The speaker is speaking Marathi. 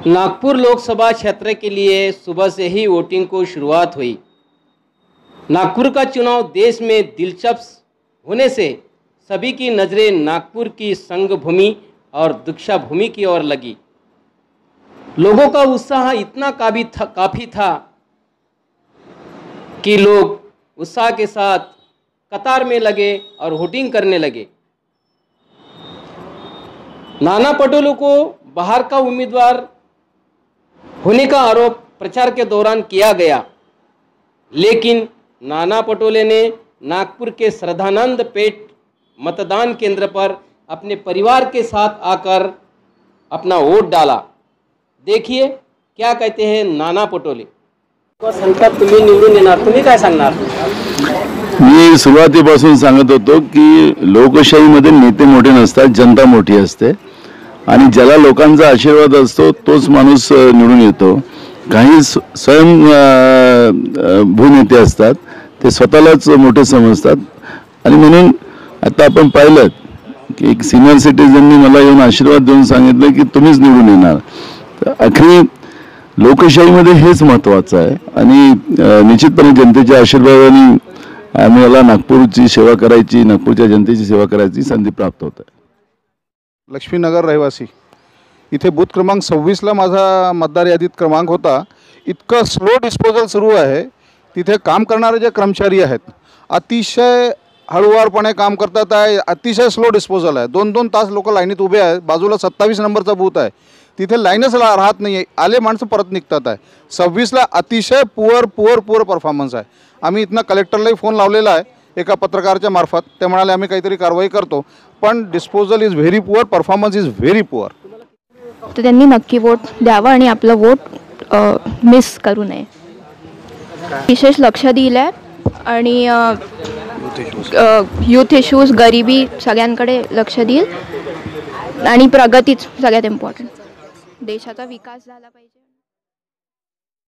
नागपुर लोकसभा क्षेत्र के लिए सुबह से ही वोटिंग को शुरुआत हुई। नागपुर का चुनाव देश में दिलचस्प होने से सभी की नज़रें नागपुर की संगभूमि और दीक्षा भूमि की ओर लगी। लोगों का उत्साह इतना काफ़ी था कि लोग उत्साह के साथ कतार में लगे और वोटिंग करने लगे। नाना पटोले को बाहर का उम्मीदवार होने का आरोप प्रचार के दौरान किया गया, लेकिन नाना पटोले ने नागपुर के श्रद्धानंद पेट मतदान केंद्र पर अपने परिवार के साथ आकर अपना वोट डाला। देखिए क्या कहते हैं नाना पटोले। संकट तुम्ही निवडून येणार, तुम्ही काय सांगणार? मी सुरुवातीपासून सांगत होतो की लोकशाहीमध्ये नेते मोठे नसतात, जनता मोठी असते आणि ज्याला लोकांचा आशीर्वाद असतो तोच माणूस निवडून येतो। काही स्वयं भूनेते असतात, ते स्वतःलाच मोठे समजतात आणि म्हणून आता आपण पाहिलं की एक सिनियर सिटीजननी मला येऊन आशीर्वाद देऊन सांगितलं की तुम्हीच निवडून येणार। तर अखेर लोकशाहीमध्ये हेच महत्त्वाचं आहे आणि निश्चितपणे जनतेच्या आशीर्वादाने आम्हाला नागपूरची सेवा करायची, नागपूरच्या जनतेची सेवा करायची संधी प्राप्त होत आहे। लक्ष्मीनगर रहिवासी, इथे बूथ क्रमांक 26 ला माझा मतदार यादीत क्रमांक होता। इतकं स्लो डिस्पोजल सुरू आहे। तिथे काम करणारे जे कर्मचारी आहेत अतिशय हळूवारपणे काम करतात आहे, अतिशय स्लो डिस्पोजल आहे। 2-2 तास लोक लाईनीत उभे आहेत। बाजूला 27 नंबरचा बूथ आहे, तिथे लाईनच राहत नाही आहे, आले माणसं परत निघतात आहे। 26 ला अतिशय पुअर परफॉर्मन्स आहे। आम्ही इथनं कलेक्टरलाही फोन लावलेला आहे एका पत्रकाराच्या मार्फत, ते म्हणाले आम्ही काहीतरी कारवाई करतो, पण disposal is very poor, performance is very poor. तर त्यांनी नक्की वोट द्यावा आणि आपलं वोट मिस करू नये। विशेष लक्ष दिलं आणि यूथ इश्यूज, गरिबी सगळ्यांकडे लक्ष देईल आणि प्रगतीच सगळ्यात इम्पॉर्टंट, देशाचा विकास झाला पाहिजे।